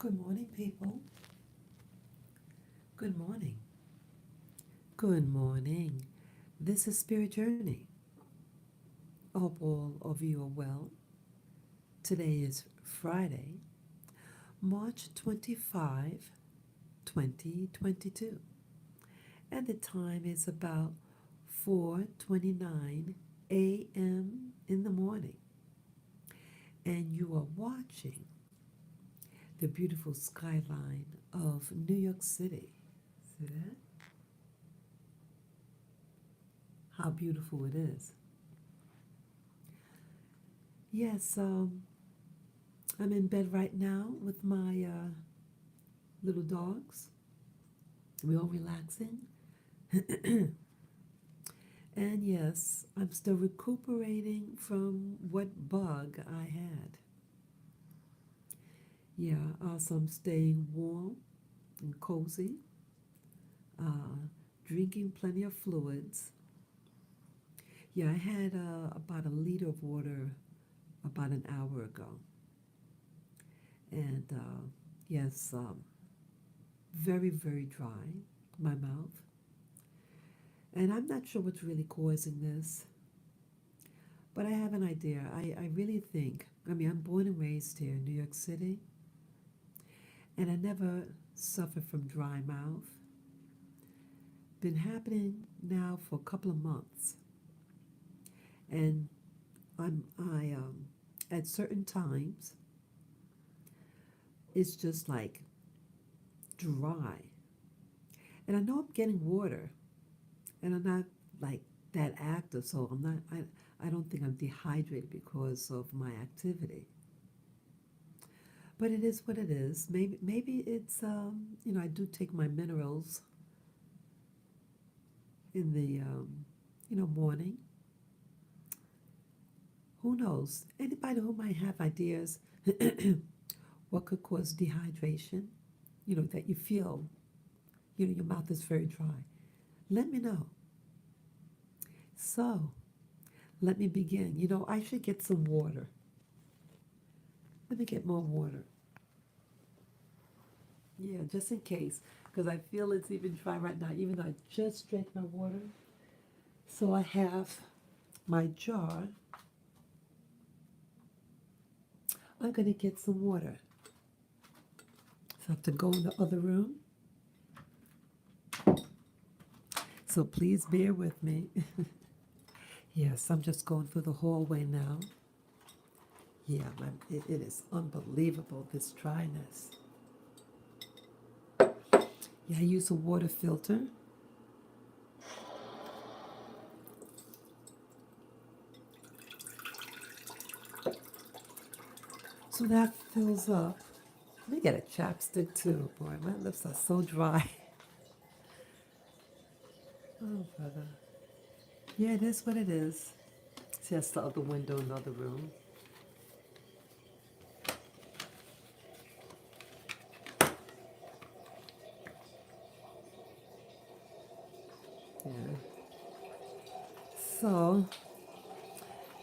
Good morning, people. Good morning. Good morning. This is Spirit Journey. I hope all of you are well. Today is Friday, March 25, 2022. And the time is about 4:29 a.m. in the morning. And you are watching the beautiful skyline of New York City. See that? How beautiful it is. Yes, I'm in bed right now with my little dogs. We're all relaxing. And yes, I'm still recuperating from what bug I had. Yeah, so I'm staying warm and cozy, drinking plenty of fluids. Yeah, I had about a liter of water about an hour ago. And yes, very, very dry, my mouth. And I'm not sure what's really causing this, but I have an idea. I really think, I'm born and raised here in New York City, and I never suffered from dry mouth. Been happening now for a couple of months. And I at certain times, it's just like dry. And I know I'm getting water, and I'm not like that active, so I don't think I'm dehydrated because of my activity. But it is what it is. Maybe it's I do take my minerals in the morning. Who knows? Anybody who might have ideas what could cause dehydration? That you feel, your mouth is very dry. Let me know. So, let me begin. I should get some water. Let me get more water. Yeah, just in case, because I feel it's even dry right now, even though I just drank my water. So I have my jar. I'm going to get some water. So I have to go in the other room. So please bear with me. Yes, I'm just going through the hallway now. Yeah, it is unbelievable, this dryness. Yeah, I use a water filter. So that fills up. Let me get a chapstick too. Boy, my lips are so dry. Oh, brother. Yeah, it is what it is. See, that's the other window in the other room. Yeah. So,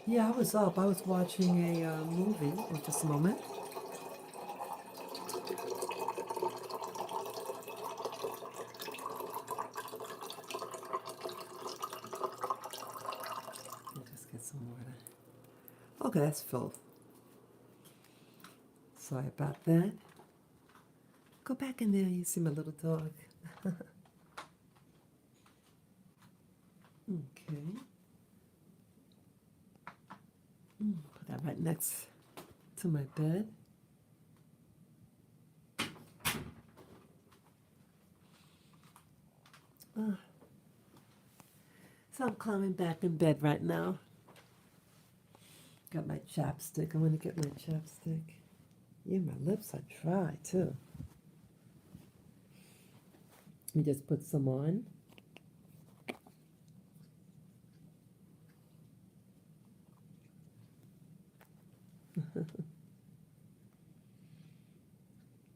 yeah, I was up. I was watching a movie. Oh, just a moment. Let me just get some water. Okay, that's filled. Sorry about that. Go back in there. You see my little dog. Okay. Put that right next to my bed. So I'm climbing back in bed right now. Got my chapstick. I'm going to get my chapstick. Yeah, my lips are dry too. Let me just put some on.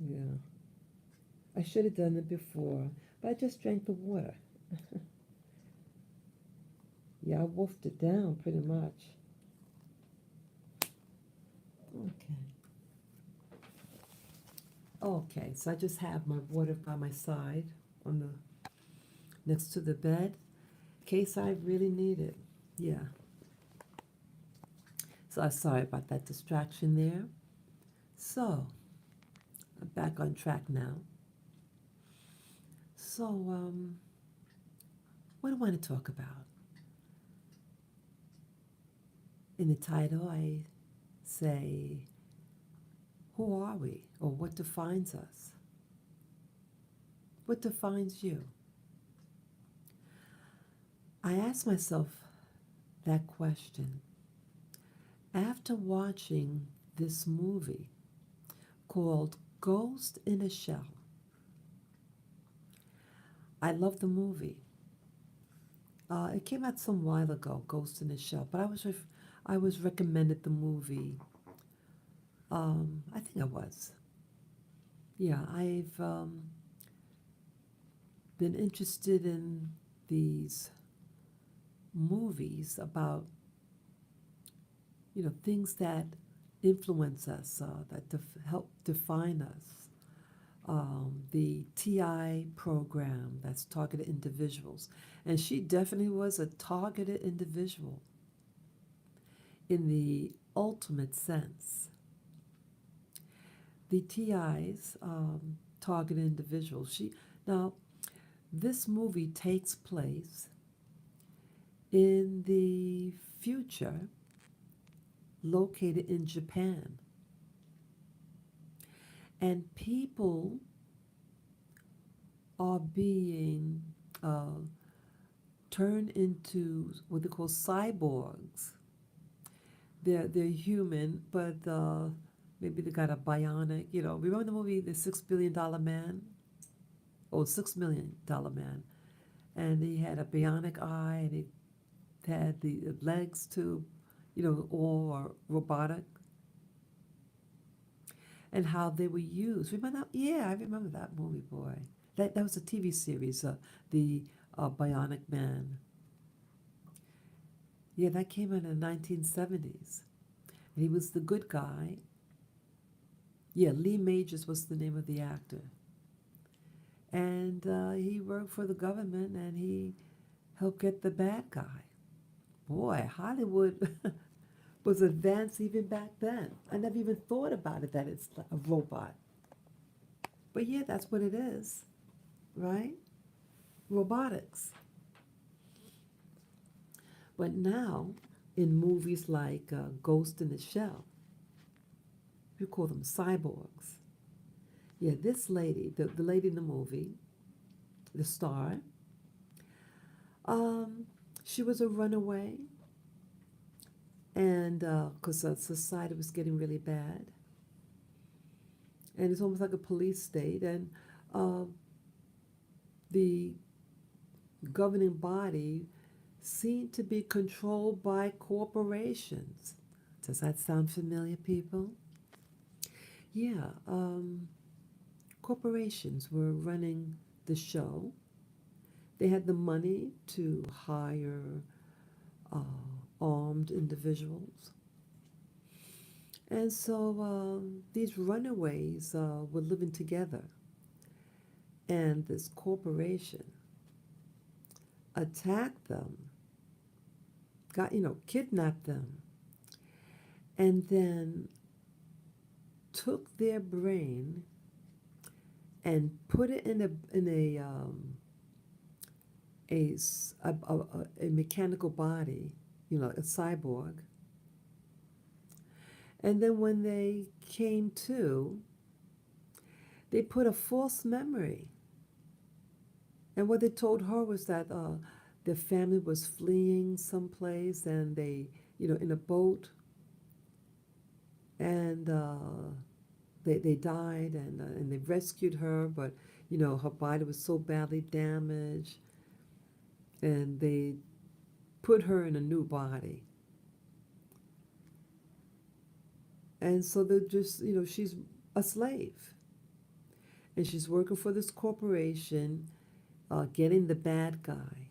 Yeah. I should have done it before, but I just drank the water. Yeah, I wolfed it down pretty much. Okay. Okay, so I just have my water by my side on the next to the bed in case I really need it. Yeah. So I'm sorry about that distraction there. So I'm back on track now. So what do I want to talk about? In the title, I say, who are we, or what defines us? What defines you? I ask myself that question after watching this movie called Ghost in a Shell. I love the movie. It came out some while ago, Ghost in a Shell, but I was recommended the movie. I think I was. Yeah, I've been interested in these movies about things that influence us, that help define us. The TI program that's targeted individuals, and she definitely was a targeted individual in the ultimate sense. The TIs targeted individuals. Now this movie takes place in the future, located in Japan. And people are being turned into what they call cyborgs. They're human, but maybe they got a bionic. Remember the movie The $6 Billion Man? Oh, $6 Million Man, and he had a bionic eye, and he had the legs too, all robotic, and how they were used. Remember that? Yeah, I remember that movie, boy. That was a TV series, the Bionic Man. Yeah, that came out in the 1970s. And he was the good guy. Yeah, Lee Majors was the name of the actor. And he worked for the government, and he helped get the bad guy. Boy, Hollywood was advanced even back then. I never even thought about it that it's a robot. But yeah, that's what it is, right? Robotics. But now, in movies like Ghost in the Shell, you call them cyborgs. Yeah, this lady, the lady in the movie, the star, um, she was a runaway, and because society was getting really bad, and it's almost like a police state, and uh, the governing body seemed to be controlled by corporations. Does that sound familiar, people? Yeah, corporations were running the show. They had the money to hire uh, armed individuals. And so these runaways were living together. And this corporation attacked them, kidnapped them, and then took their brain and put it in a mechanical body, a cyborg. And then when they came to, they put a false memory. And what they told her was that their family was fleeing someplace, and they, in a boat, and they died, and they rescued her, but her body was so badly damaged, and they put her in a new body. And so they're just, she's a slave, and she's working for this corporation, getting the bad guy.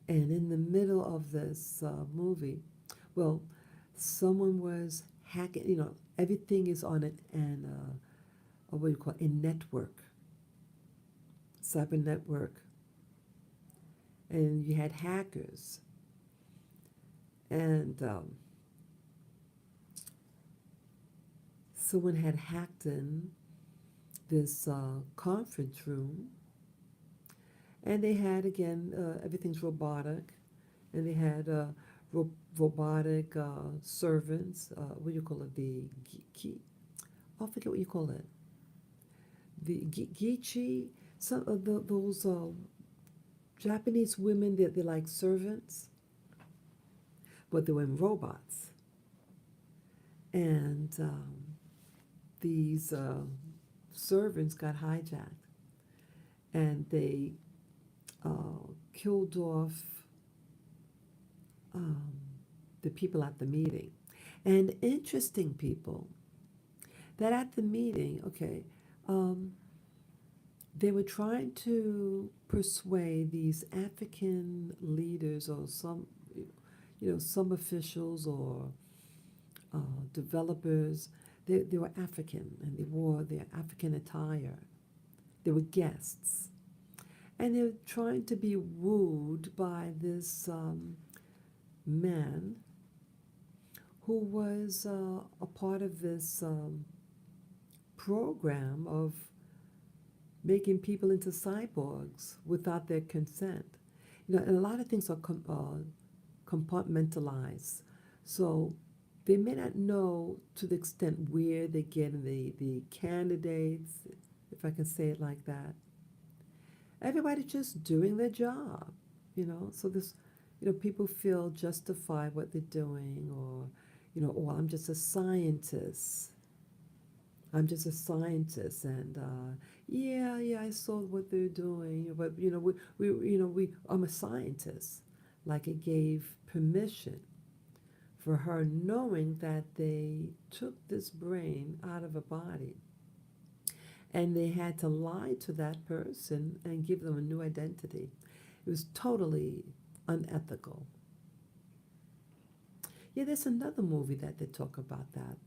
And in the middle of this movie, well, someone was hacking. Everything is on what do you call it, a network, cyber network, and you had hackers, and someone had hacked in this conference room, and they had again everything's robotic, and they had robotic servants. What do you call it? The I forget what you call it. The Gichi. Some of those Japanese women, they're like servants, but they were in robots. And these servants got hijacked, and they killed off um, the people at the meeting. And interesting people that at the meeting, okay, um, they were trying to persuade these African leaders or some officials or developers. They were African and they wore their African attire. They were guests. And they were trying to be wooed by this man who was a part of this program of making people into cyborgs without their consent. And a lot of things are compartmentalized. So they may not know to the extent where they're getting the candidates, if I can say it like that. Everybody's just doing their job. So people feel justified what they're doing, or, oh, I'm just a scientist. I'm just a scientist, and yeah, I saw what they're doing, but I'm a scientist. Like it gave permission for her, knowing that they took this brain out of a body, and they had to lie to that person and give them a new identity. It was totally unethical. Yeah, there's another movie that they talk about that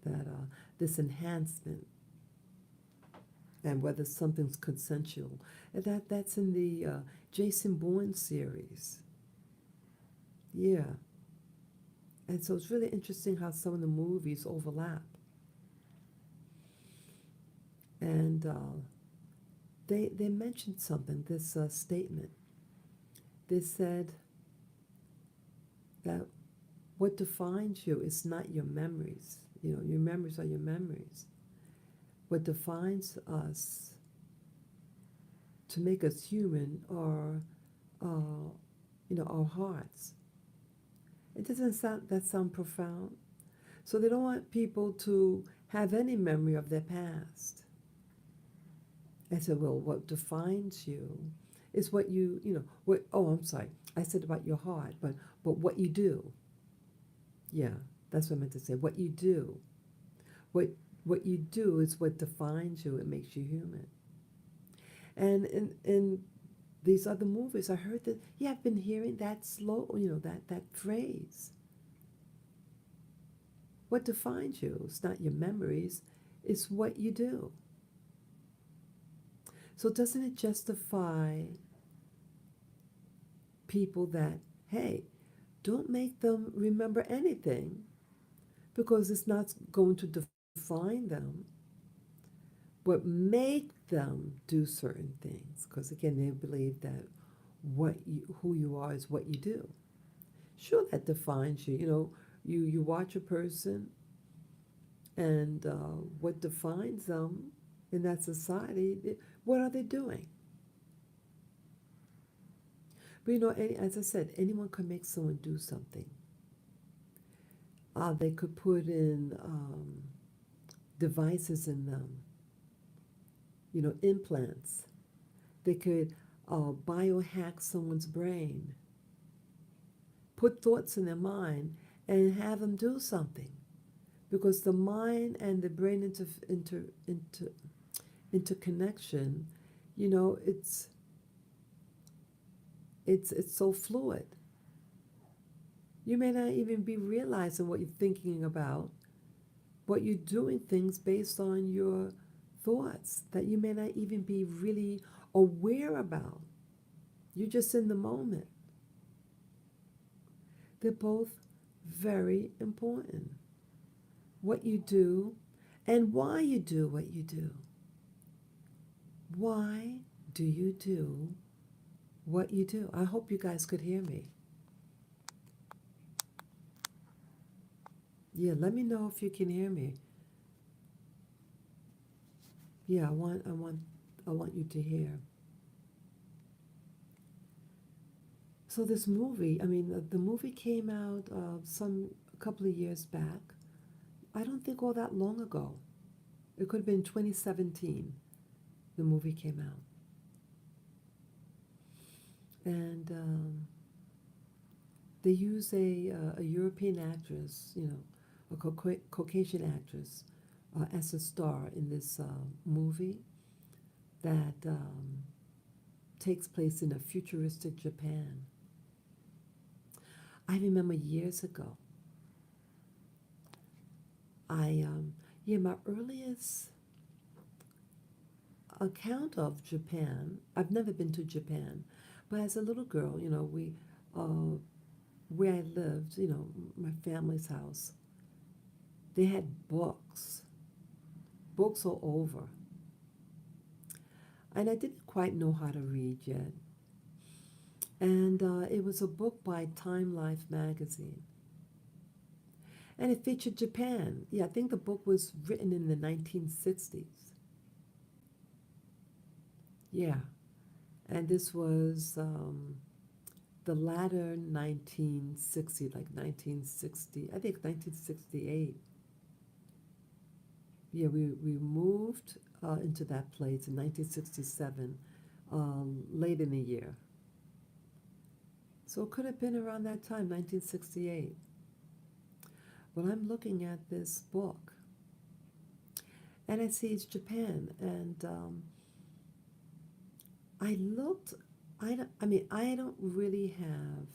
this enhancement and whether something's consensual. And that's in the Jason Bourne series. Yeah. And so it's really interesting how some of the movies overlap. And they mentioned something, this statement. They said that what defines you is not your memories. Your memories are your memories. What defines us to make us human are, our hearts. It doesn't sound profound. So they don't want people to have any memory of their past. I said, well, what defines you is what I'm sorry. I said about your heart, but what you do. Yeah, that's what I meant to say. What you do. What you do is what defines you. It makes you human. And in these other movies, I heard that, yeah, I've been hearing that that phrase. What defines you? It's not your memories, it's what you do. So doesn't it justify people that, hey, don't make them remember anything because it's not going to define them, but make them do certain things. Because again, they believe that who you are is what you do. Sure, that defines you. You watch a person, and what defines them in that society, what are they doing? But as I said, anyone can make someone do something. They could put in devices in them, implants. They could biohack someone's brain, put thoughts in their mind, and have them do something. Because the mind and the brain interconnection, it's so fluid. You may not even be realizing what you're thinking about, but you're doing things based on your thoughts that you may not even be really aware about. You're just in the moment. They're both very important. What you do and why you do what you do. Why do you do what you do? I hope you guys could hear me. Yeah, let me know if you can hear me. Yeah, I want you to hear. So this movie, I mean, the movie came out a couple of years back. I don't think all that long ago. It could have been 2017. The movie came out, and they use a European actress, a Caucasian actress, as a star in this movie that takes place in a futuristic Japan. I remember years ago, my earliest account of Japan, I've never been to Japan, but as a little girl, where I lived, my family's house, they had books all over. And I didn't quite know how to read yet. And it was a book by Time Life magazine. And it featured Japan. Yeah, I think the book was written in the 1960s. Yeah. And this was the latter 1960, like 1960, I think 1968. Yeah, we moved into that place in 1967, late in the year. So it could have been around that time, 1968. Well, I'm looking at this book, and I see it's Japan, and I looked. I don't really have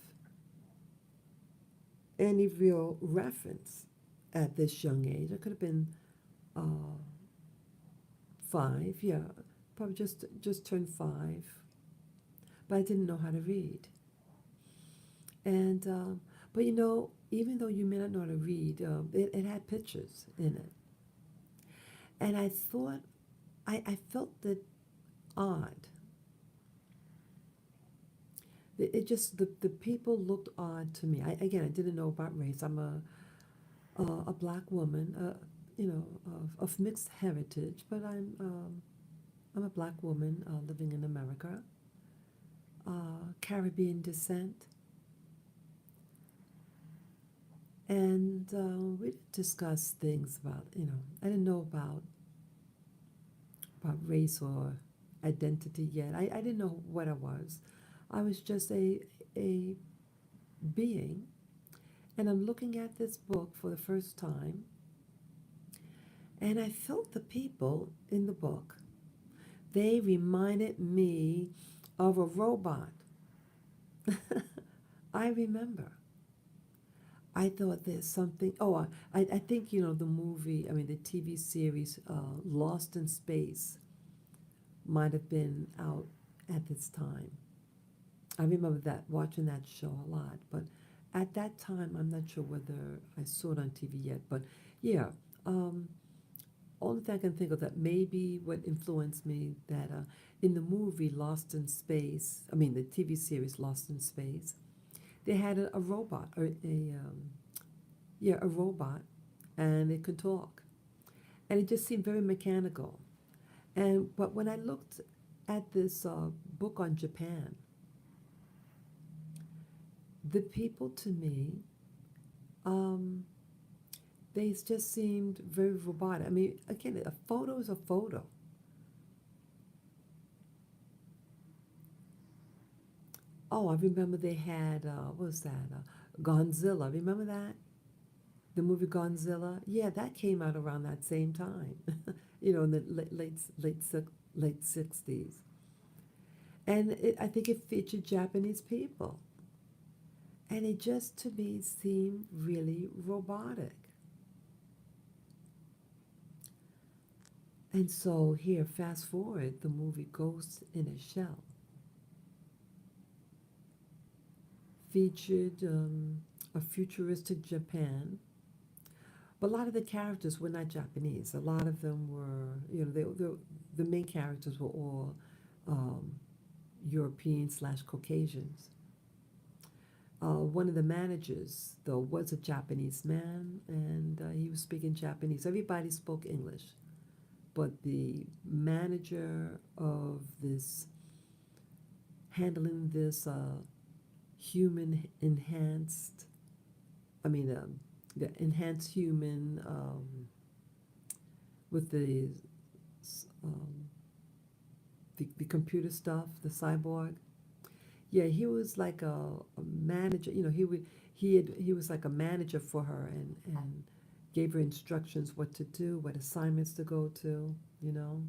any real reference at this young age. I could have been uh, 5, yeah, probably just turned 5, but I didn't know how to read. And but even though you may not know how to read, it had pictures in it, and I thought I felt it odd. It just the people looked odd to me. I didn't know about race. I'm a black woman, of mixed heritage, but I'm a black woman living in America, Caribbean descent, and we didn't discuss things about I didn't know about race or identity yet. I didn't know what I was. I was just a being, and I'm looking at this book for the first time, and I felt the people in the book. They reminded me of a robot. I remember. I thought there's something. Oh, I think the movie. I mean, the TV series Lost in Space might have been out at this time. I remember that watching that show a lot, but at that time, I'm not sure whether I saw it on TV yet. But yeah, um, only thing I can think of that maybe what influenced me that in the movie Lost in Space, I mean the TV series Lost in Space, they had a robot or a robot, and it could talk, and it just seemed very mechanical. And but when I looked at this book on Japan, the people to me, um, they just seemed very robotic. I mean, again, a photo is a photo. Oh, I remember they had what was that? Godzilla. Remember that? The movie Godzilla. Yeah, that came out around that same time. In the late 60s, and I think it featured Japanese people, and it just to me seemed really robotic. And so here, fast forward, the movie Ghost in a Shell featured a futuristic Japan. But a lot of the characters were not Japanese. A lot of them were, the main characters were all um, European slash Caucasians. One of the managers, though, was a Japanese man, and he was speaking Japanese. Everybody spoke English, but the manager of this, handling this human enhanced, I mean, the enhanced human with um, the computer stuff, the cyborg. Yeah, he was like a manager. He was like a manager for her, and gave her instructions what to do, what assignments to go to. You know,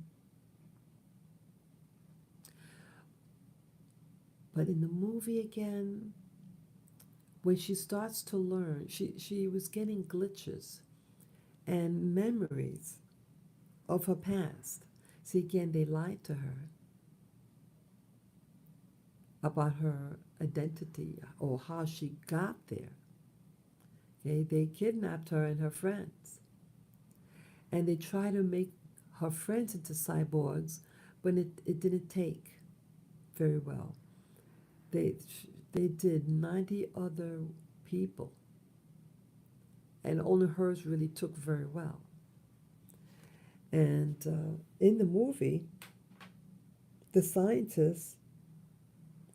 but in the movie again, when she starts to learn, she was getting glitches and memories of her past. See, again, they lied to her about her identity or how she got there. Okay, they kidnapped her and her friends, and they tried to make her friends into cyborgs, but it didn't take very well. They they did 90 other people, and only hers really took very well. And in the movie, the scientist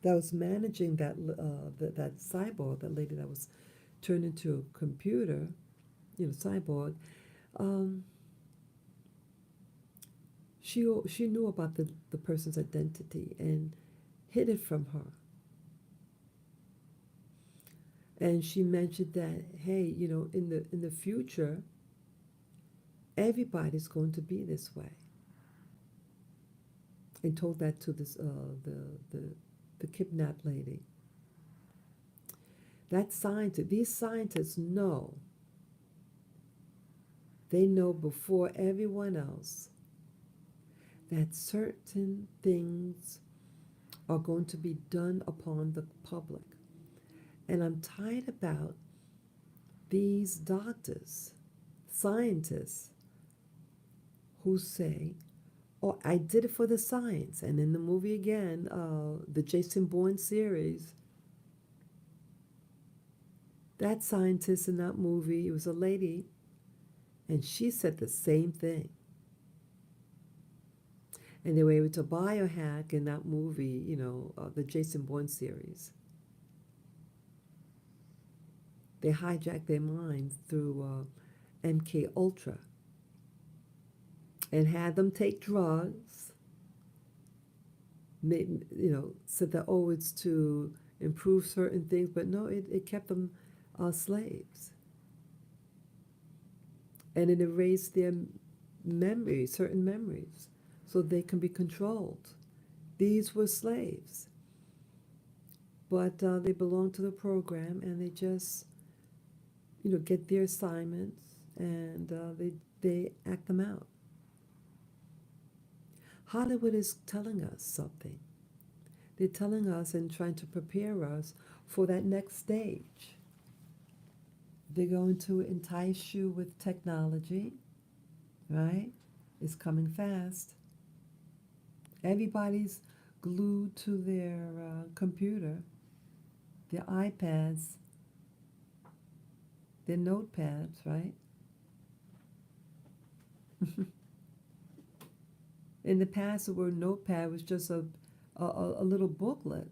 that was managing that cyborg, that lady that was turned into a computer, cyborg, um, she knew about the person's identity and hid it from her. And she mentioned that, hey, in the future, everybody's going to be this way. And told that to this the kidnapped lady. These scientists know. They know before everyone else that certain things are going to be done upon the public. And I'm tired about these doctors, scientists, who say, oh, I did it for the science. And in the movie again, the Jason Bourne series, that scientist in that movie, it was a lady, and she said the same thing. And they were able to biohack in that movie, the Jason Bourne series. They hijacked their minds through MK Ultra and had them take drugs. Said that, oh, it's to improve certain things, but no, it kept them slaves. And it erased their memories, certain memories, so they can be controlled. These were slaves, but they belong to the program, and they just, get their assignments, and they act them out. Hollywood is telling us something. They're telling us and trying to prepare us for that next stage. They're going to entice you with technology, right? It's coming fast. Everybody's glued to their computer, their iPads, their notepads, right? In the past, the word notepad was just a little booklet,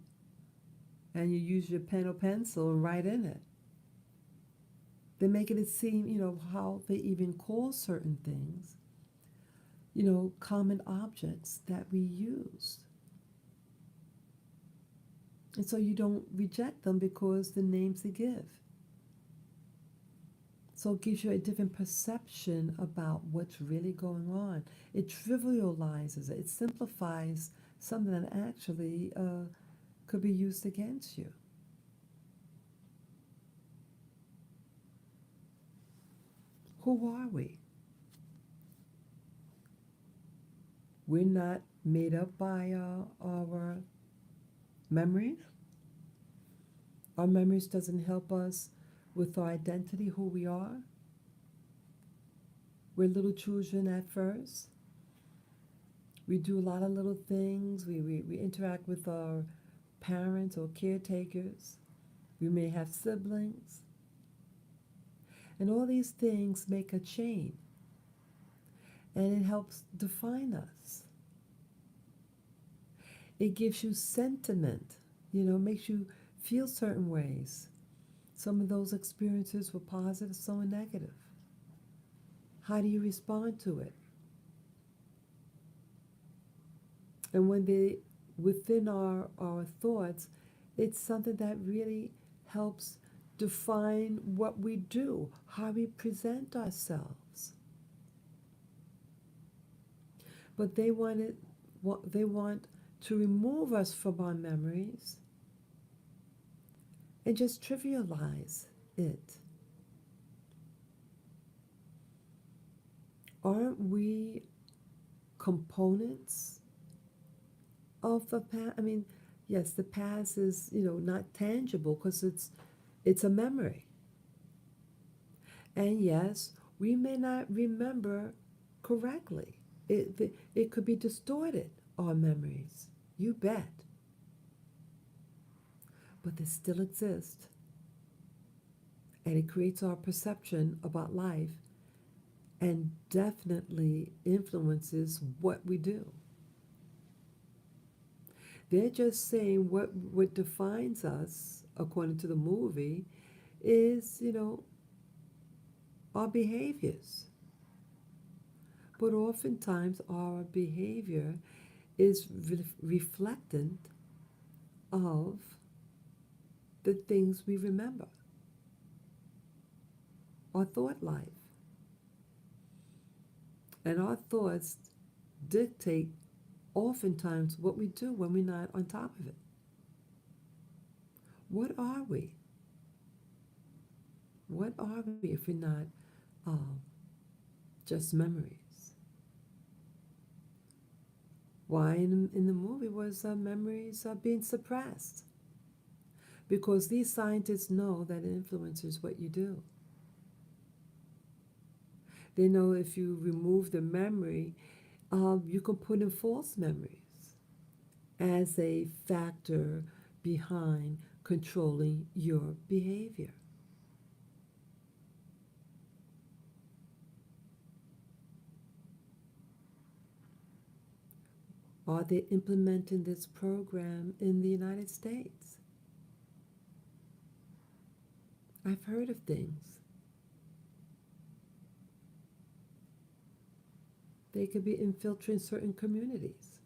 and you use your pen or pencil and write in it. They're making it seem, how they even call certain things, common objects that we use. And so you don't reject them because the names they give. So it gives you a different perception about what's really going on. It trivializes it. It simplifies something that actually could be used against you. Who are we? We're not made up by our memories. Our memories doesn't help us with our identity, who we are. We're little children at first. We do a lot of little things. We interact with our parents or caretakers. We may have siblings. And all these things make a chain. And it helps define us. It gives you sentiment, makes you feel certain ways. Some of those experiences were positive, some were negative. How do you respond to it? And when they within our thoughts, it's something that really helps define what we do, how we present ourselves. But they want to remove us from our memories and just trivialize it. Aren't we components of the past? I mean, yes, the past is, not tangible because it's a memory. And yes, we may not remember correctly. It could be distorted, our memories. You bet. But they still exist. And it creates our perception about life and definitely influences what we do. They're just saying what defines us, according to the movie, is, our behaviors. But oftentimes our behavior is reflectant of the things we remember, our thought life. And our thoughts dictate oftentimes what we do when we're not on top of it. What are we? What are we if we're not just memories? Why in the movie was memories being suppressed? Because these scientists know that it influences what you do. They know if you remove the memory, you can put in false memories as a factor behind controlling your behavior. Are they implementing this program in the United States? I've heard of things. They could be infiltrating certain communities.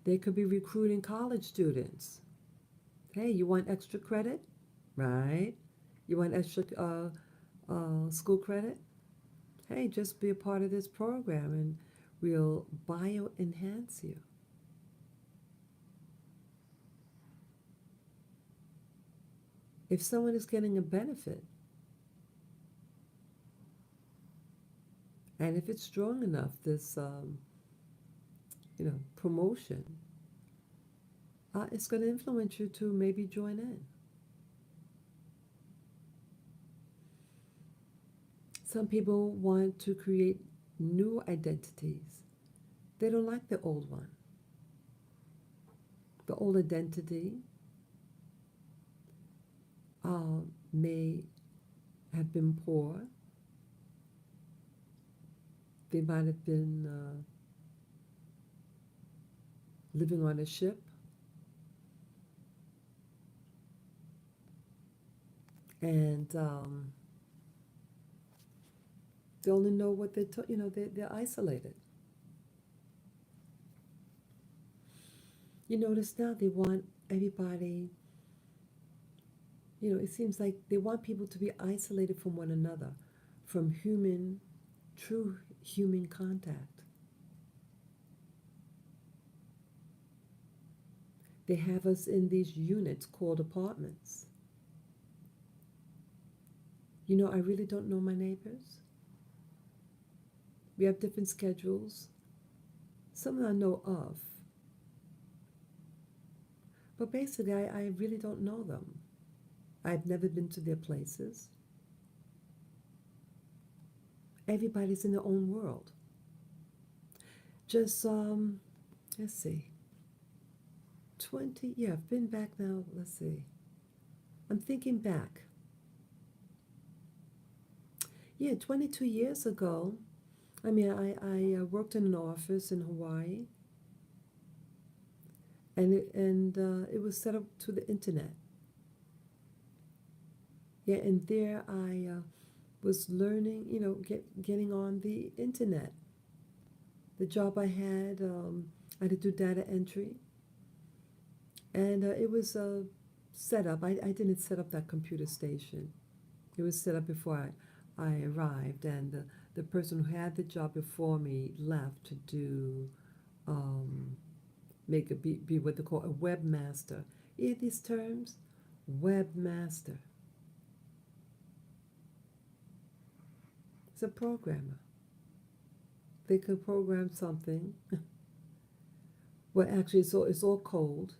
They could be recruiting college students. Hey, you want extra credit? Right? You want extra school credit? Hey, just be a part of this program and we'll bio-enhance you. If someone is getting a benefit, and if it's strong enough, this promotion, it's going to influence you to maybe join in. Some people want to create new identities. They don't like the old one. The old identity may have been poor. They might have been living on a ship. And they only know what they're isolated. You notice now they want everybody, it seems like they want people to be isolated from one another, from true human contact. They have us in these units called apartments. I really don't know my neighbors We have different schedules. Some I know of, but basically, I really don't know them. I've never been to their places. Everybody's in their own world. Just, let's see, 20, yeah, I've been back now, let's see. I'm thinking back. Yeah, 22 years ago, I worked in an office in Hawaii, and it was set up to the internet. Yeah, and there I was learning, getting on the internet. The job I had to do data entry, and it was set up. I didn't set up that computer station. It was set up before I arrived, and the person who had the job before me left to do um, be what they call a webmaster. You hear these terms? Webmaster. It's a programmer. They could program something. Well, actually, it's all code,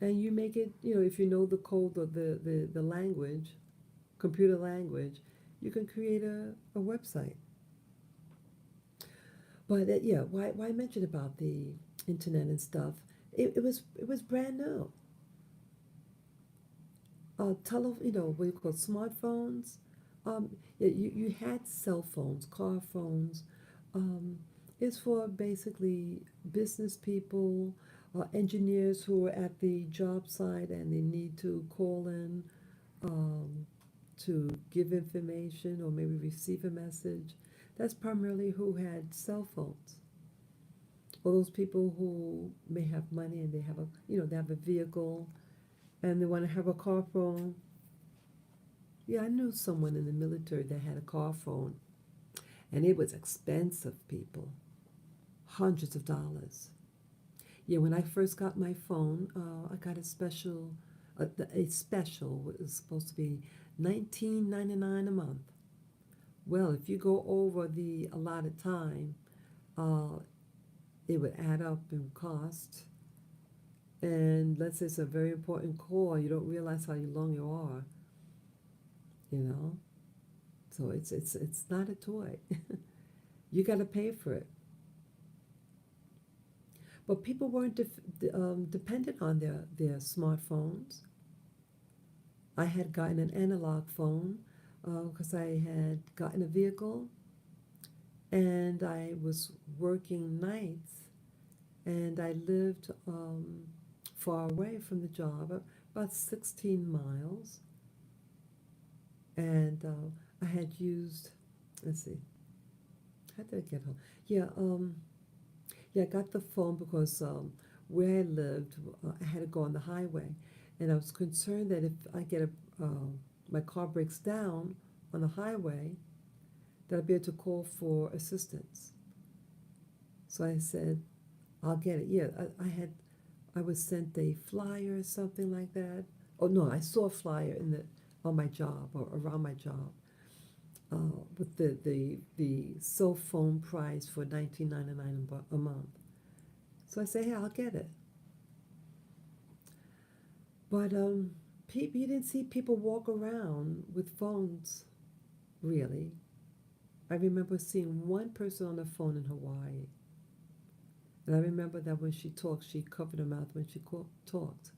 and you make it. If you know the code or the language, computer language, you can create a website. But yeah, why mention about the internet and stuff? It was brand new. What you call smartphones. Yeah, you had cell phones, car phones. Um, it's for basically business people, engineers who are at the job site and they need to call in um, to give information or maybe receive a message. That's primarily who had cell phones. Or those people who may have money and they have a vehicle and they want to have a car phone. Yeah, I knew someone in the military that had a car phone, and it was expensive, people, hundreds of dollars. Yeah, when I first got my phone, I got a special. It was supposed to be 19.99 a month. Well, if you go over the allotted time, uh, it would add up in cost. And let's say it's a very important call, you don't realize how long you are, you know. So it's not a toy. You got to pay for it. But people weren't dependent on their smartphones. I had gotten an analog phone because I had gotten a vehicle and I was working nights and I lived far away from the job, about 16 miles. And I had used, let's see, how did I get home? Yeah, yeah, I got the phone because where I lived, I had to go on the highway, and I was concerned that if I get my car breaks down on the highway, that I'd be able to call for assistance. So I said, I'll get it. Yeah, I was sent a flyer or something like that. Oh no, I saw a flyer on my job or around my job with the cell phone price for 19.99 a month. So I say, hey, I'll get it. But you didn't see people walk around with phones, really. I remember seeing one person on the phone in Hawaii. And I remember that when she talked, she covered her mouth when she talked.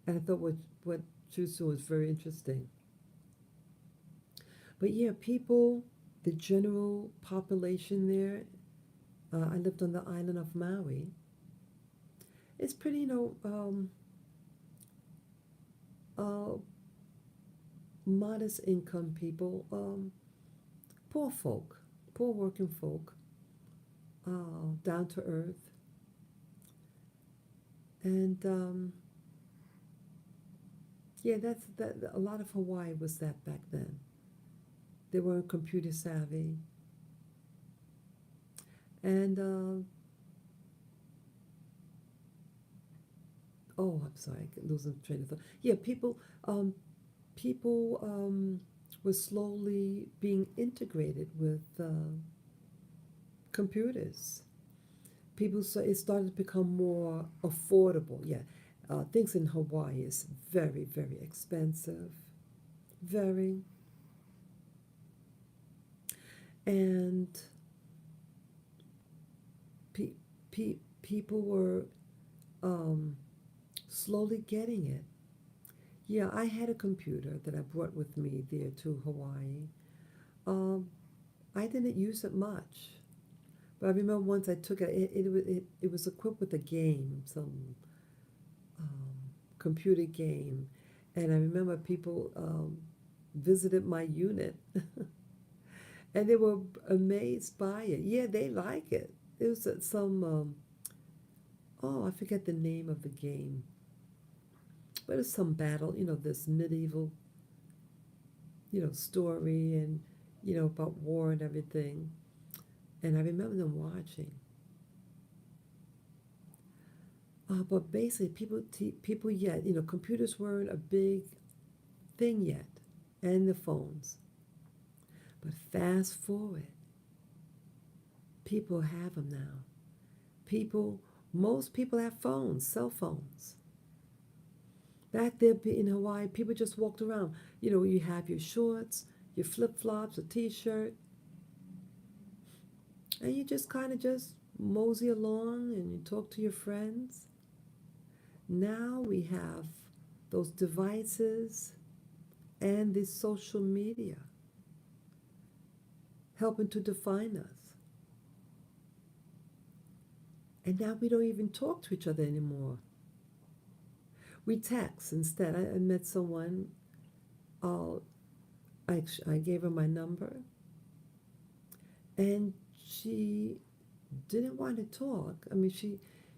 And I thought what she was doing was very interesting. But yeah, people, the general population there, I lived on the island of Maui. It's pretty, uh, modest income people, poor folk, poor working folk, down to earth. And yeah, that's that. A lot of Hawaii was that back then. They weren't computer savvy, and oh, I'm sorry, I losing train of thought. Yeah, people were slowly being integrated with computers. People, so it started to become more affordable. Yeah, things in Hawaii is very, very expensive. Very. And people were um, slowly getting it. Yeah, I had a computer that I brought with me there to Hawaii. Um, I didn't use it much, but I remember once I took it. It was equipped with a game, some um, computer game, and I remember people visited my unit, and they were amazed by it. Yeah, they like it. It was some oh, I forget the name of the game, but it was some battle. This medieval story and about war and everything. And I remember them watching. But basically, people yet, computers weren't a big thing yet, and the phones. But fast forward, people have them now. People, most people have phones, cell phones. Back there in Hawaii, people just walked around. You have your shorts, your flip flops, a t-shirt, and you just kind of just mosey along and you talk to your friends. Now we have those devices and this social media helping to define us. And now we don't even talk to each other anymore. We text instead. I met someone, uh, I gave her my number, and she didn't want to talk. I mean,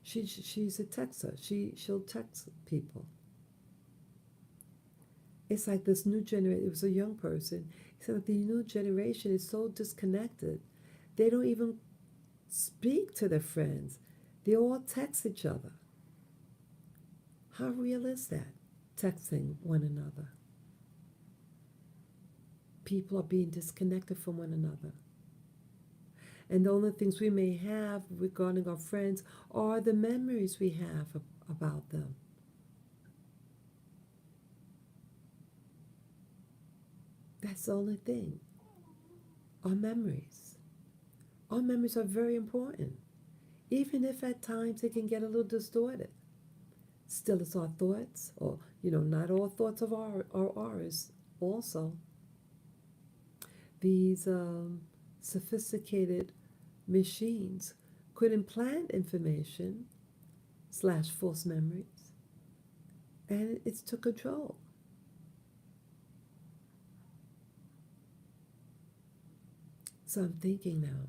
she's a texter. She'll text people. It's like this new generation. It was a young person. He said that the new generation is so disconnected. They don't even speak to their friends. They all text each other. How real is that? Texting one another. People are being disconnected from one another. And the only things we may have regarding our friends are the memories we have about them. That's the only thing. Our memories. Our memories are very important, even if at times they can get a little distorted. Still, it's our thoughts, or, not all thoughts of are ours also. These sophisticated machines could implant information / false memories, and it's to control. So I'm thinking now,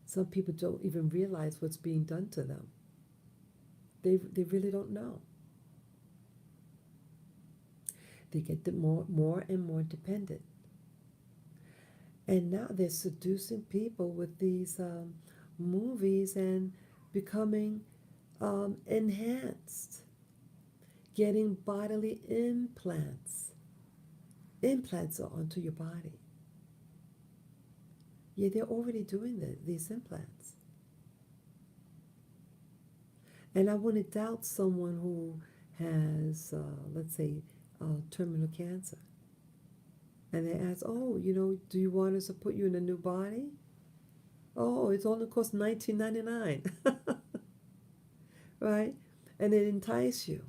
some people don't even realize what's being done to them. They really don't know. They get more and more dependent. And now they're seducing people with these movies and becoming enhanced, getting bodily implants. Implants are onto your body. Yeah, they're already doing these implants. And I wouldn't doubt someone who has, let's say, terminal cancer. And they ask, oh, do you want us to put you in a new body? Oh, it's only cost $19.99. Right? And it entice you.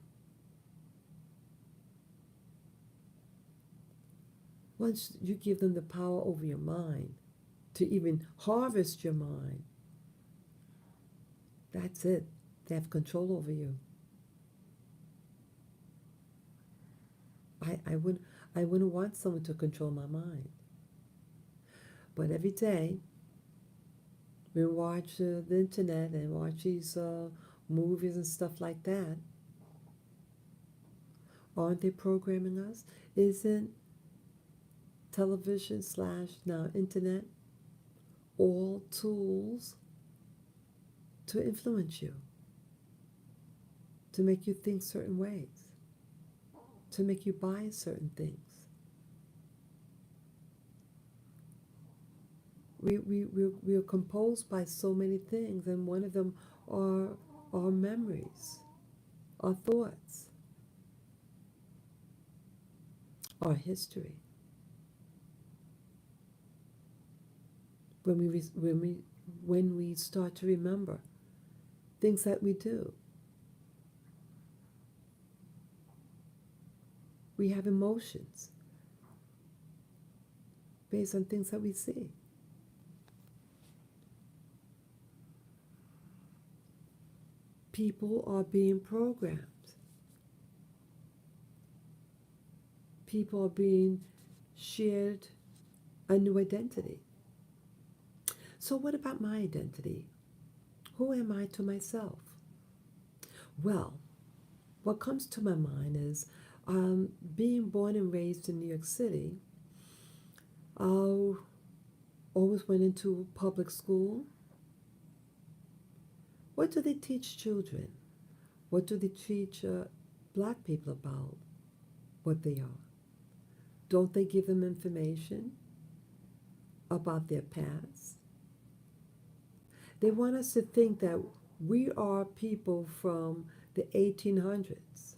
Once you give them the power over your mind, to even harvest your mind, that's it. They have control over you. I wouldn't want someone to control my mind. But every day, we watch the internet and watch these movies and stuff like that. Aren't they programming us? Isn't television / now internet all tools to influence you, to make you think certain ways, to make you buy certain things? We are composed by so many things, and one of them are our memories, our thoughts, our history. When we start to remember things that we do, we have emotions based on things that we see. People are being programmed. People are being shared a new identity. So, what about my identity? Who am I to myself? Well, what comes to my mind is being born and raised in New York City. I always went into public school. What do they teach children? What do they teach black people about what they are? Don't they give them information about their past? They want us to think that we are people from the 1800s,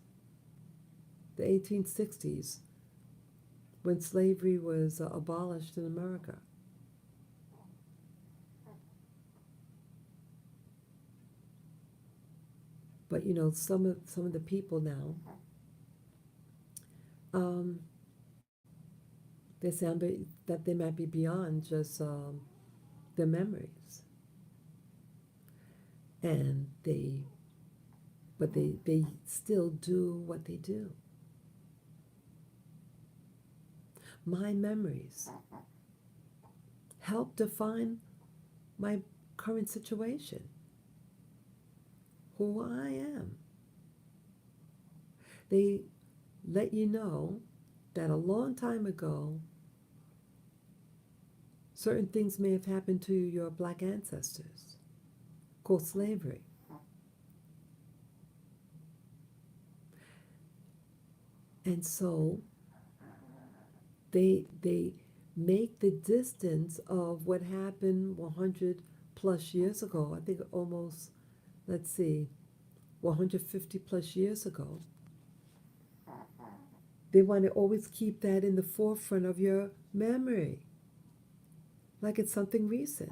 the 1860s, when slavery was abolished in America. But some of the people now, um, they sound that they might be beyond just their memories, and they still do what they do. My memories help define my current situation, who I am. They let you know that a long time ago, certain things may have happened to your black ancestors, called slavery. And so they make the distance of what happened 100 plus years ago. I think almost, let's see, 150 plus years ago. They want to always keep that in the forefront of your memory, like it's something recent.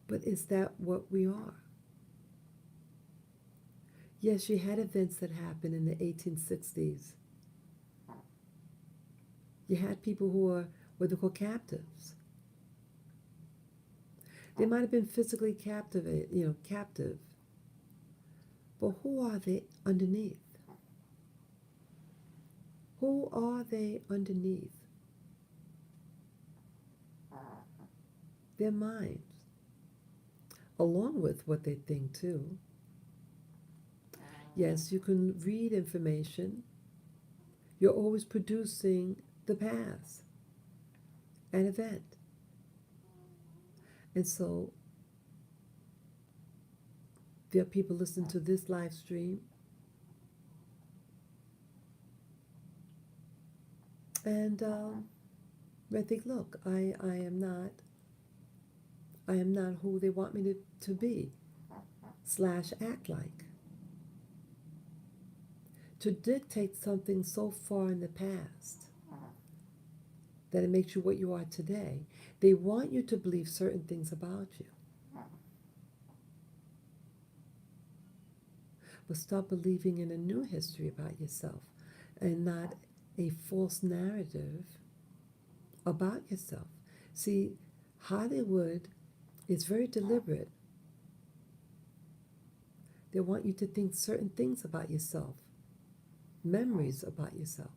But is that what we are? Yes, you had events that happened in the 1860s. You had people who were what they call captives. They might have been physically captive, but who are they underneath? Who are they underneath? Their minds, along with what they think too. Yes, you can read information. You're always producing the past, an event. And so there are people listening to this live stream, and I think, look, I am not who they want me to be / act like. To dictate something so far in the past that it makes you what you are today. They want you to believe certain things about you. But stop believing in a new history about yourself and not a false narrative about yourself. See, Hollywood is very deliberate. They want you to think certain things about yourself, memories about yourself.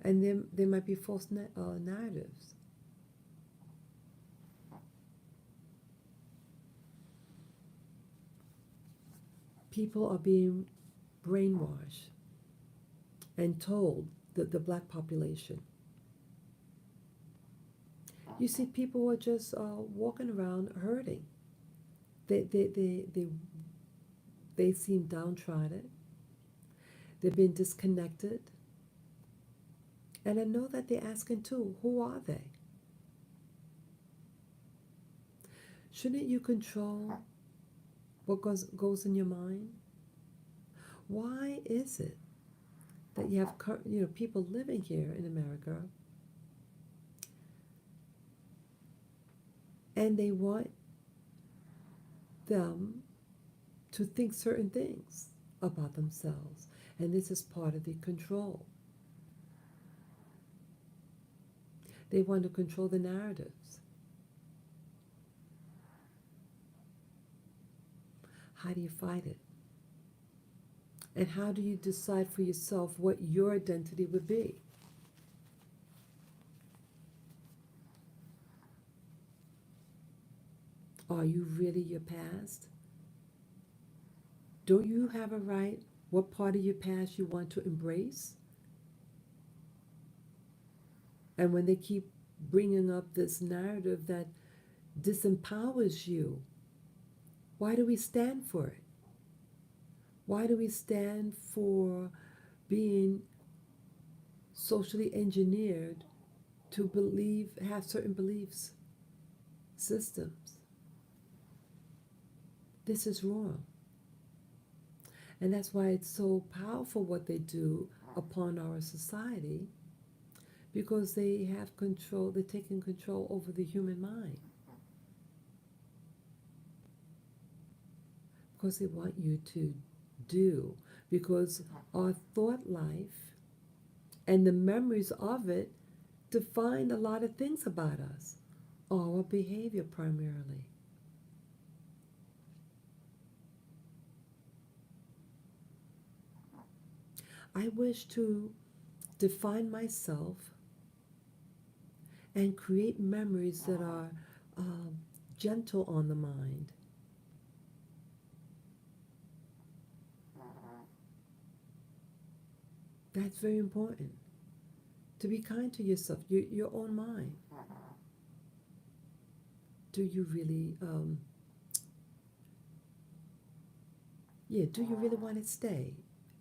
And there might be false narratives. People are being brainwashed and told that the black population. You see, people are just walking around hurting. They seem downtrodden. They've been disconnected. And I know that they're asking too, who are they? Shouldn't you control what goes in your mind? Why is it that you have people living here in America and they want them to think certain things about themselves, and this is part of the control. They want to control the narratives. How do you fight it? And how do you decide for yourself what your identity would be? Are you really your past? Don't you have a right what part of your past you want to embrace? And when they keep bringing up this narrative that disempowers you, why do we stand for it? Why do we stand for being socially engineered to have certain beliefs, systems? This is wrong. And that's why it's so powerful what they do upon our society, because they have control, they're taking control over the human mind. Because they want you to do, because our thought life and the memories of it define a lot of things about us, our behavior primarily. I wish to define myself and create memories that are gentle on the mind. That's very important. To be kind to yourself, your own mind. Do you really, do you really want to stay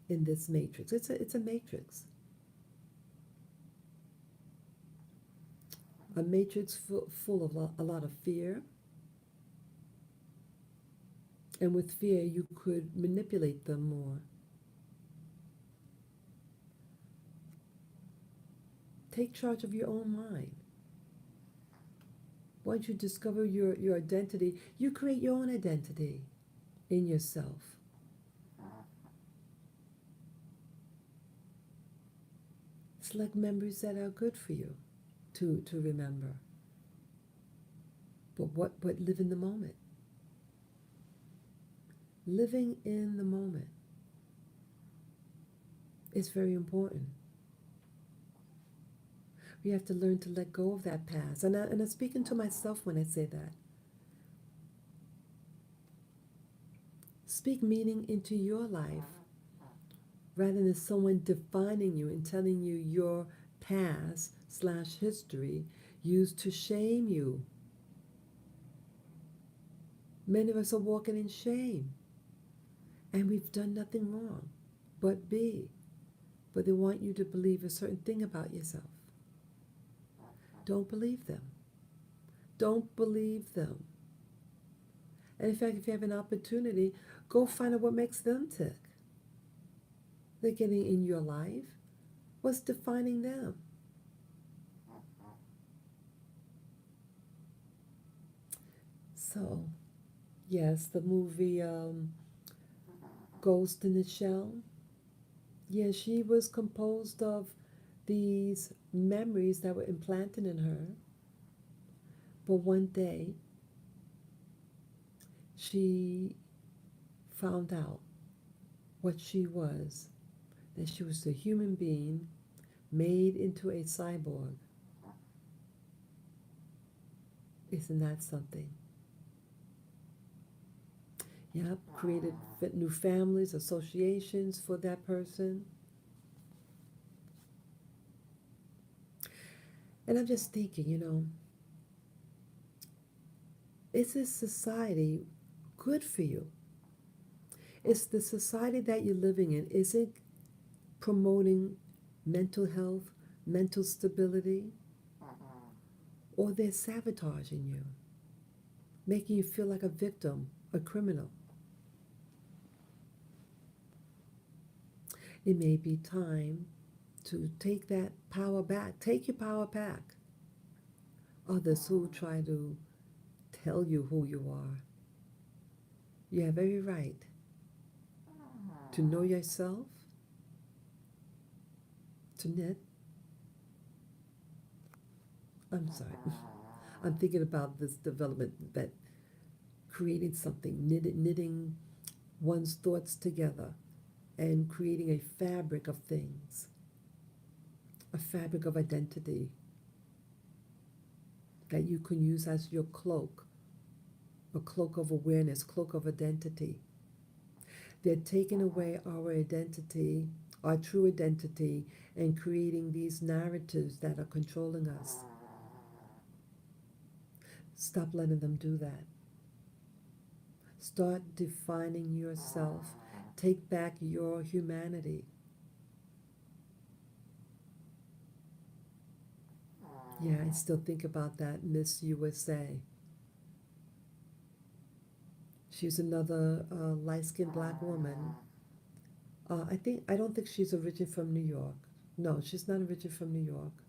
in this matrix? It's a matrix. A matrix full of a lot of fear. And with fear, you could manipulate them more. Take charge of your own mind. Once you discover your identity, you create your own identity in yourself. Select memories that are good for you to remember. But live in the moment. Living in the moment is very important. We have to learn to let go of that past. And I'm speaking to myself when I say that. Speak meaning into your life rather than someone defining you and telling you your past/history used to shame you. Many of us are walking in shame, and we've done nothing wrong but be. But they want you to believe a certain thing about yourself. Don't believe them. Don't believe them. And in fact, if you have an opportunity, go find out what makes them tick. They're getting in your life. What's defining them? So, yes, the movie Ghost in the Shell. Yeah, she was composed of these memories that were implanted in her. But one day, she found out what she was, that she was a human being made into a cyborg. Isn't that something? Yep, created new families, associations for that person. And I'm just thinking, is this society good for you? Is the society that you're living in, is it promoting mental health, mental stability, or they're sabotaging you, making you feel like a victim, a criminal. It may be time to take that power back. Take your power back. Others who try to tell you who you are. You have every right to know yourself, to knit. I'm sorry. I'm thinking about this development that creating something, knitting one's thoughts together and creating a fabric of things, a fabric of identity that you can use as your cloak, a cloak of awareness, cloak of identity. They're taking away our identity, our true identity, and creating these narratives that are controlling us. Stop letting them do that. Start defining yourself. Take back your humanity. Yeah, I still think about that Miss USA. She's another light-skinned black woman. I don't think she's originally from New York. No, she's not originally from New York.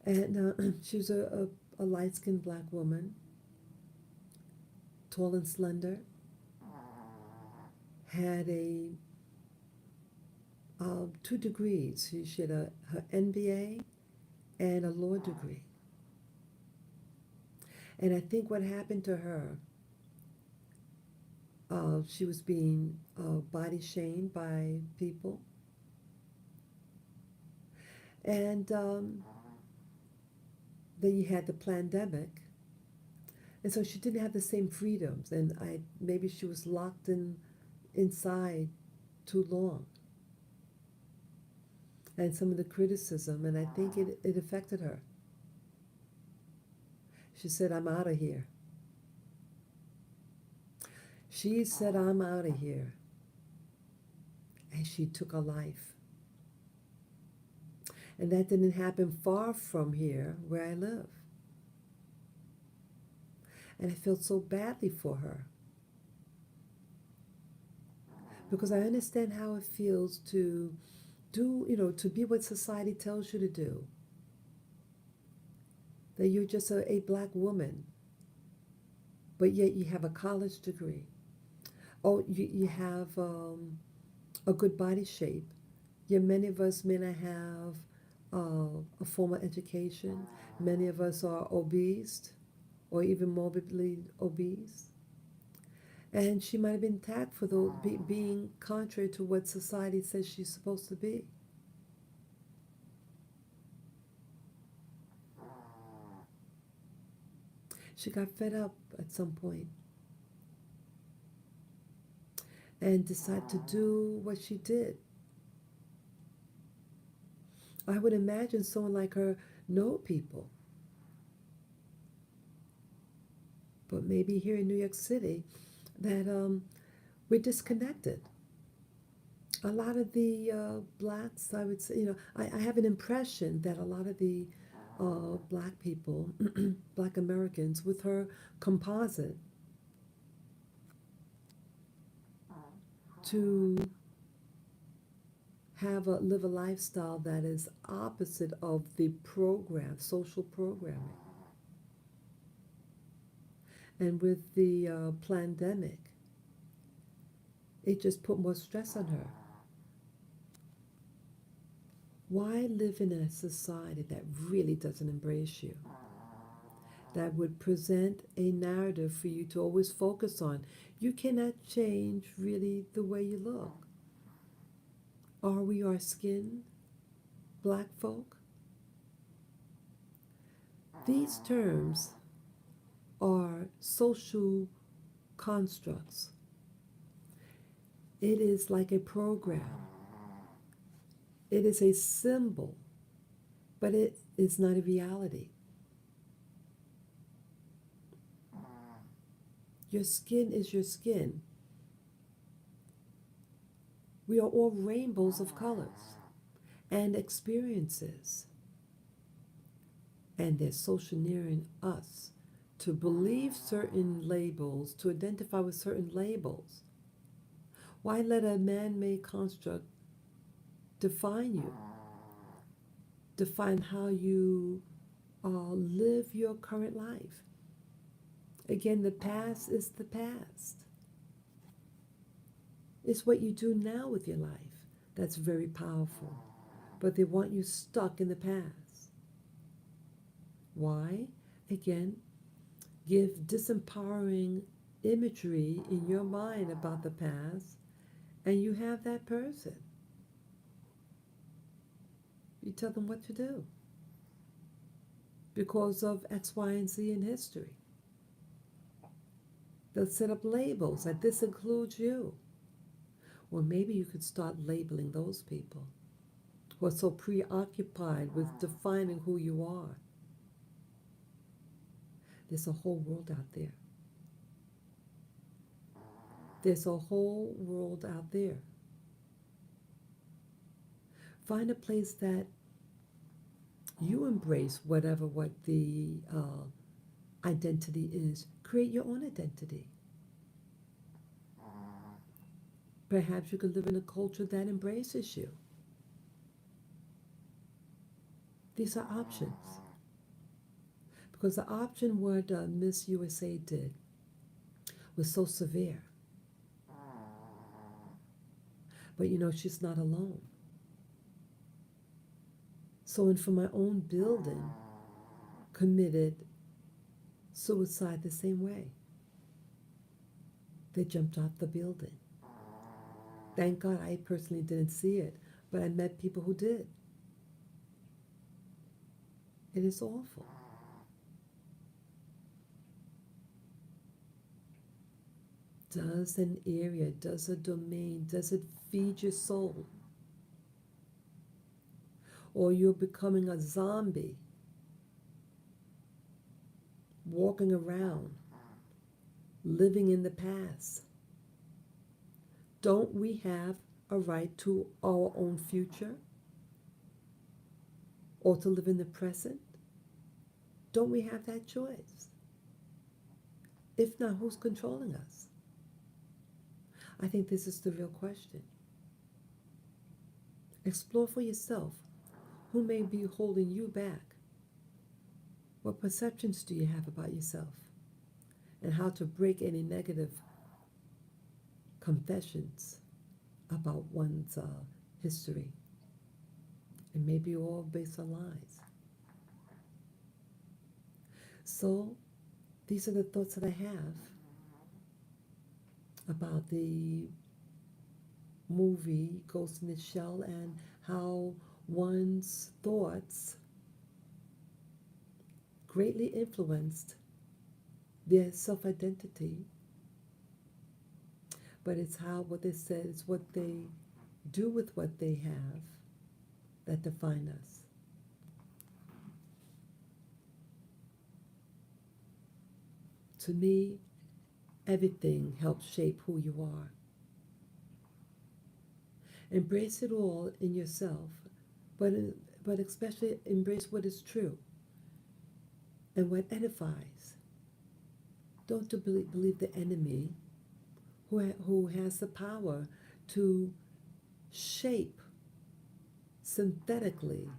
And she was a light-skinned black woman, tall and slender, had 2 degrees. She had her MBA and a law degree. And I think what happened to her, she was being body shamed by people. And then you had the pandemic. And so she didn't have the same freedoms. And maybe she was locked inside too long. And some of the criticism, and I think it affected her. She said, I'm out of here. She said, I'm out of here. And she took a life. And that didn't happen far from here where I live. And I felt so badly for her. Because I understand how it feels to to be what society tells you to do. That you're just a black woman, but yet you have a college degree. Oh, you have a good body shape. Yeah, many of us may not have a formal education. Many of us are obese or even morbidly obese. And she might have been tagged for being contrary to what society says she's supposed to be. She got fed up at some point and decided to do what she did. I would imagine someone like her know people. But maybe here in New York City, that we're disconnected. A lot of the blacks, I would say, I have an impression that a lot of the black people, black Americans, with her composite, to live a lifestyle that is opposite of the social programming. And with the pandemic, it just put more stress on her. Why live in a society that really doesn't embrace you? That would present a narrative for you to always focus on. You cannot change really the way you look. Are we our skin, black folk? These terms are social constructs. It is like a program. It is a symbol, but it is not a reality. Your skin is your skin. We are all rainbows of colors. and experiences. And they're socializing us to believe certain labels, to identify with certain labels. Why let a man-made construct define you, define how you live your current life? Again, the past is the past. It's what you do now with your life that's very powerful. But they want you stuck in the past. Why? Again, give disempowering imagery in your mind about the past, and you have that person. You tell them what to do because of X, Y, and Z in history. They'll set up labels that this includes you. Well, maybe you could start labeling those people who are so preoccupied with defining who you are. There's a whole world out there. There's a whole world out there. Find a place that you embrace what the identity is. Create your own identity. Perhaps you could live in a culture that embraces you. These are options. Because the option what Miss USA did was so severe. But you know, she's not alone. Someone from my own building committed suicide the same way. They jumped off the building. Thank God I personally didn't see it, but I met people who did. It is awful. Does an area, does a domain, does it feed your soul? Or you're becoming a zombie, walking around, living in the past? Don't we have a right to our own future? Or to live in the present? Don't we have that choice? If not, who's controlling us? I think this is the real question. Explore for yourself who may be holding you back. What perceptions do you have about yourself? And how to break any negative confessions about one's history. It may be all based on lies. So, these are the thoughts that I have about the movie Ghost in the Shell and how one's thoughts greatly influenced their self-identity. But it's how what they said, it's what they do with what they have that define us. To me, everything helps shape who you are. Embrace it all in yourself, but especially embrace what is true and what edifies. Don't believe the enemy who has the power to shape synthetically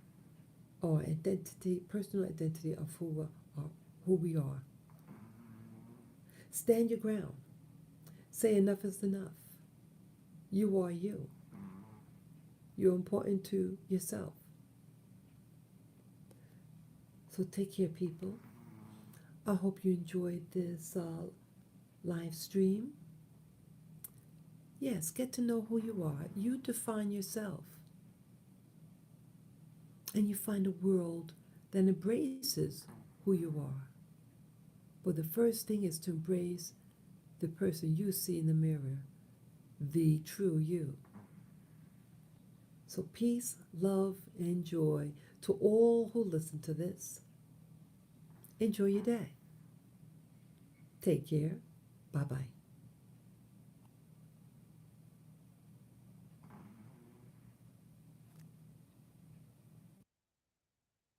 our identity, personal identity of who we are. Stand your ground. Say enough is enough. You are you. You're important to yourself. So take care, people. I hope you enjoyed this live stream. Yes, get to know who you are. You define yourself. And you find a world that embraces who you are. But the first thing is to embrace the person you see in the mirror, the true you. So peace, love, and joy to all who listen to this. Enjoy your day. Take care. Bye-bye.